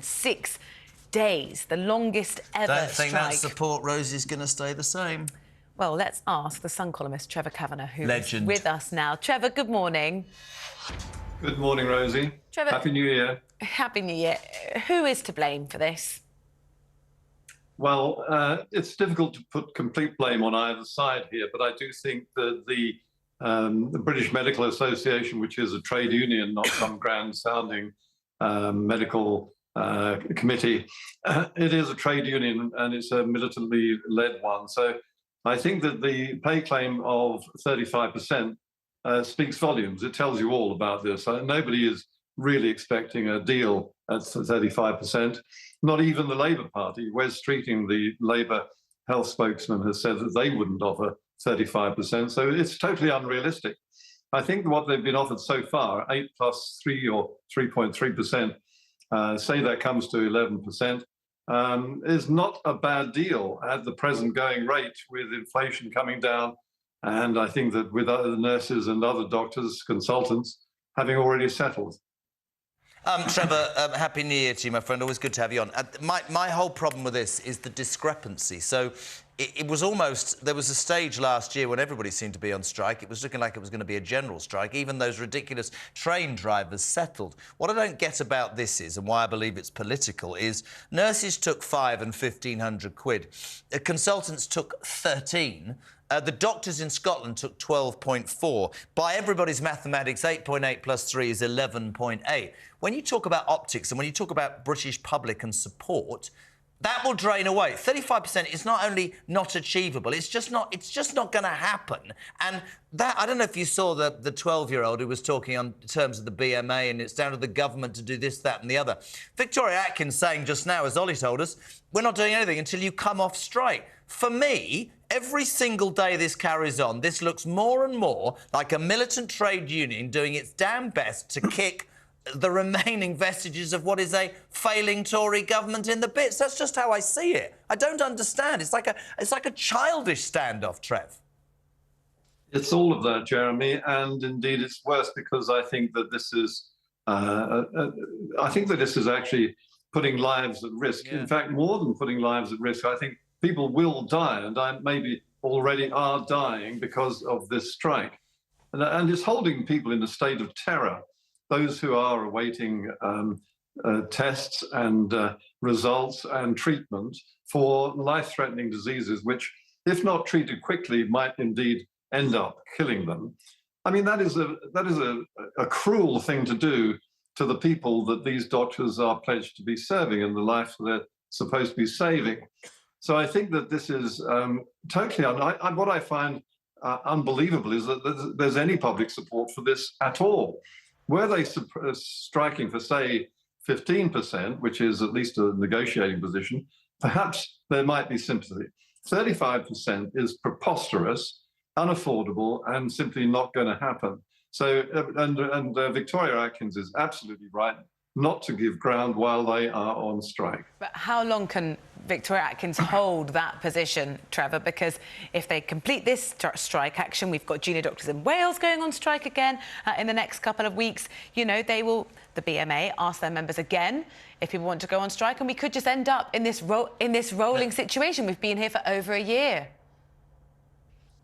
6 days, the longest ever strike. Don't think that support, Rosie's going to stay the same. Well, let's ask the Sun columnist Trevor Kavanagh, who's Legend. with us now. Trevor, good morning. Good morning, Rosie. Trevor, Happy New Year. Happy New Year. Who is to blame for this? Well, it's difficult to put complete blame on either side here, but I do think that the British Medical Association, which is a trade union, not some grand-sounding medical committee, it is a trade union and it's a militantly led one. So I think that the pay claim of 35% speaks volumes. It tells you all about this. Nobody is really expecting a deal at 35%. Not even the Labour Party. Wes Streeting, the Labour health spokesman, has said that they wouldn't offer 35%. So it's totally unrealistic. I think what they've been offered so far, 8 plus 3 or 3.3%, say that comes to 11%, is not a bad deal at the present going rate with inflation coming down. And I think that with other nurses and other doctors, consultants, having already settled. Trevor, Happy New Year to you, my friend. Always good to have you on. My whole problem with this is the discrepancy. So it was almost... There was a stage last year when everybody seemed to be on strike. It was looking like it was going to be a general strike. Even those ridiculous train drivers settled. What I don't get about this is, and why I believe it's political, is nurses took 5 and 1,500 quid. Consultants took 13. The doctors in Scotland took 12.4. By everybody's mathematics, 8.8 plus 3 is 11.8. When you talk about optics and when you talk about British public and support, that will drain away. 35% is not only not achievable, it's just not going to happen. And that, I don't know if you saw the 12-year-old who was talking on terms of the BMA and it's down to the government to do this, that and the other. Victoria Atkins saying just now, as Ollie told us, we're not doing anything until you come off strike. For me, every single day this carries on, this looks more and more like a militant trade union doing its damn best to kick the remaining vestiges of what is a failing Tory government in the bits. That's just how I see it. I don't understand. It's like a childish standoff, Trev. It's all of that, Jeremy, and indeed it's worse because I think that this is actually putting lives at risk. Yeah. In fact, more than putting lives at risk, I think people will die, and maybe already are dying because of this strike. And it's holding people in a state of terror. Those who are awaiting tests and results and treatment for life-threatening diseases, which, if not treated quickly, might indeed end up killing them. I mean, that is a cruel thing to do to the people that these doctors are pledged to be serving and the life they're supposed to be saving. So I think that this is totally... what I find unbelievable is that there's any public support for this at all. Were they striking for, say, 15%, which is at least a negotiating position, perhaps there might be sympathy. 35% is preposterous, unaffordable, and simply not going to happen. So, Victoria Atkins is absolutely right not to give ground while they are on strike. But how long can Victoria Atkins hold that position, Trevor? Because if they complete this strike action, we've got junior doctors in Wales going on strike again in the next couple of weeks. You know, the BMA, ask their members again if people want to go on strike, and we could just end up in this rolling situation. We've been here for over a year.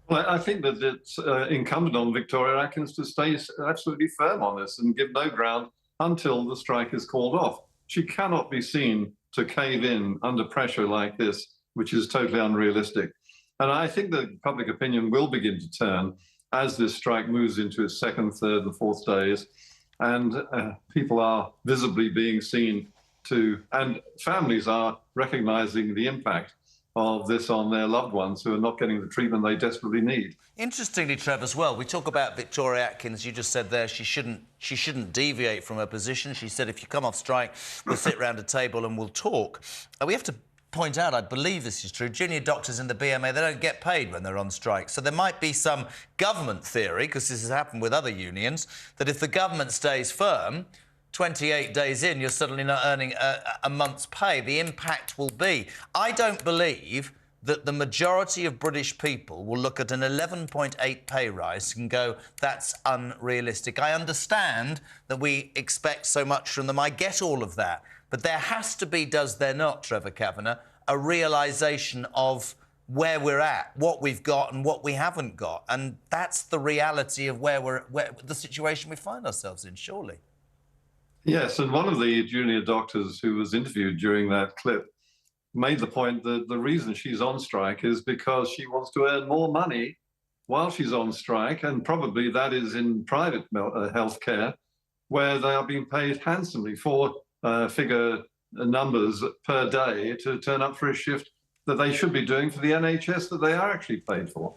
Well, I think that it's incumbent on Victoria Atkins to stay absolutely firm on this and give no ground until the strike is called off. She cannot be seen to cave in under pressure like this, which is totally unrealistic. And I think that public opinion will begin to turn as this strike moves into its second, third and fourth days. And people are visibly being seen to, and families are recognising the impact of this on their loved ones who are not getting the treatment they desperately need. Interestingly, Trev, as well, we talk about Victoria Atkins. You just said there she shouldn't deviate from her position. She said, if you come off strike, we'll sit round a table and we'll talk. We have to point out, I believe this is true, junior doctors in the BMA, they don't get paid when they're on strike. So there might be some government theory, because this has happened with other unions, that if the government stays firm, 28 days in, you're suddenly not earning a month's pay. The impact will be... I don't believe that the majority of British people will look at an 11.8 pay rise and go, that's unrealistic. I understand that we expect so much from them. I get all of that. But there has to be, does there not, Trevor Kavanagh, a realisation of where we're at, what we've got and what we haven't got. And that's the reality of where the situation we find ourselves in, surely. Yes, and one of the junior doctors who was interviewed during that clip made the point that the reason she's on strike is because she wants to earn more money while she's on strike, and probably that is in private health care, where they are being paid handsomely for figure numbers per day to turn up for a shift that they should be doing for the NHS that they are actually paid for.